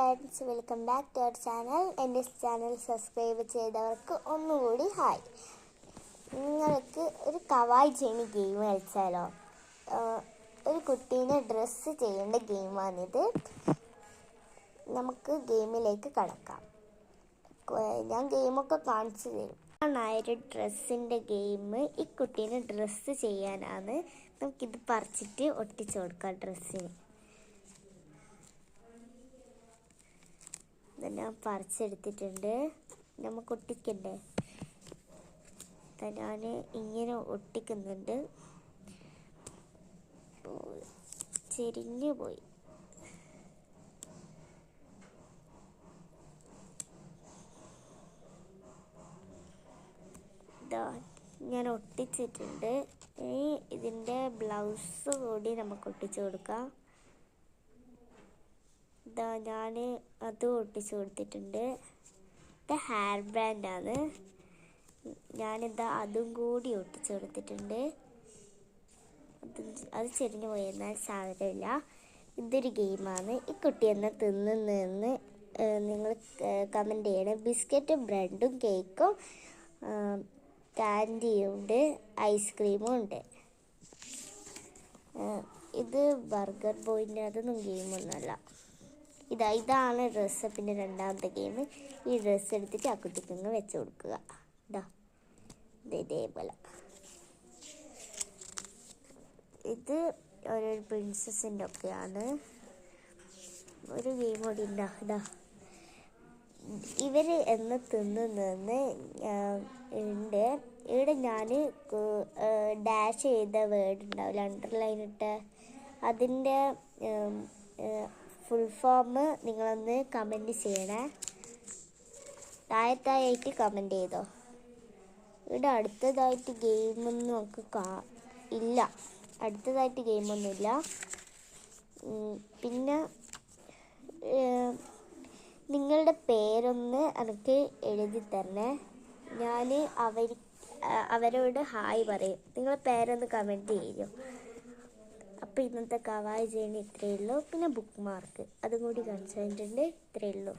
Friends, welcome back to our channel. എൻ്റെ channel subscribe ചെയ്തവർക്ക് ഒന്നുകൂടി ഹായ്. നിങ്ങൾക്ക് ഒരു കവായ് ചെയ്യണ ഗെയിം കളിച്ചാലോ? ഒരു കുട്ടീനെ ഡ്രസ്സ് ചെയ്യേണ്ട ഗെയിമാണിത്. നമുക്ക് ഗെയിമിലേക്ക് കടക്കാം. ഞാൻ ഗെയിമൊക്കെ കാണിച്ചു തരും. ഒരു ഡ്രസ്സിൻ്റെ ഗെയിം. ഈ കുട്ടീനെ ഡ്രസ്സ് ചെയ്യാനാണ്. നമുക്കിത് പറിച്ചിട്ട് ഒട്ടിച്ചു കൊടുക്കാം ഡ്രസ്സിന്. ഞാൻ പറിച്ചെടുത്തിട്ടുണ്ട്. നമുക്ക് ഒട്ടിക്കണ്ടേ? ഞാൻ ഇങ്ങനെ ഒട്ടിക്കുന്നുണ്ട്. ചെരിഞ്ഞു പോയി. ഞാൻ ഒട്ടിച്ചിട്ടുണ്ട്. ഇതിൻ്റെ ബ്ലൗസ് കൂടി നമുക്ക് ഒട്ടിച്ചു കൊടുക്കാം. ഞാൻ അതും ഒട്ടിച്ചു കൊടുത്തിട്ടുണ്ട്. ഇത് ഹെയർ ബാൻഡാണ്. അതും കൂടി ഒട്ടിച്ചു കൊടുത്തിട്ടുണ്ട്. അത് ചെരിഞ്ഞു പോയി, എന്നാൽ സാരമില്ല. ഇതൊരു ഗെയിമാണ്. ഈ കുട്ടി എന്നെ തിന്നുന്നതെന്ന് നിങ്ങൾ കമൻറ്റ് ചെയ്യണം. ബിസ്ക്കറ്റും ബ്രെഡും കേക്കും കാൻഡിയും ഉണ്ട്, ഐസ്ക്രീമും ഉണ്ട്. ഇത് ബർഗർ ബോയിൻ്റെ അതൊന്നും ഗെയിമൊന്നുമല്ല. ഇതാണ് ഡ്രസ്സ്. പിന്നെ രണ്ടാമത്തെ ഗെയിം. ഈ ഡ്രസ്സ് എടുത്തിട്ട് ആ കുട്ടിക്കങ്ങ് വെച്ച് കൊടുക്കുക. ഇതേപോലെ. ഇത് ഒരു പ്രിൻസസിൻ്റെ ഒക്കെയാണ്. ഒരു ഗെയിം കൂടി ഉണ്ട്. ഇവർ എന്ന് തിന്നുന്നതെന്ന് ഉണ്ട്. ഇവിടെ ഞാൻ ഡാഷ് ചെയ്ത വേർഡ് ഉണ്ടാവില്ല, അണ്ടർലൈൻ ഇട്ട, അതിൻ്റെ ഫുൾ ഫോം നിങ്ങളൊന്ന് കമൻറ്റ് ചെയ്യണേ. താഴത്തായിട്ട് കമൻറ്റ് ചെയ്തോ. ഇവിടെ അടുത്തതായിട്ട് ഗെയിമൊന്നും നമുക്ക് ഇല്ല. അടുത്തതായിട്ട് ഗെയിമൊന്നുമില്ല. പിന്നെ നിങ്ങളുടെ പേരൊന്ന് എനിക്ക് എഴുതി തരണേ. ഞാൻ അവരോട് ഹായ് പറയും. നിങ്ങളുടെ പേരൊന്ന് കമൻറ്റ് ചെയ്യും. അപ്പോൾ ഇന്നത്തെ കവായ് ജേണി ഇത്രയേ ഉള്ളൂ. പിന്നെ ബുക്ക് മാർക്ക് അതും കൂടി കാണിച്ചിട്ടുണ്ട്. ഇത്രയേ ഉള്ളൂ.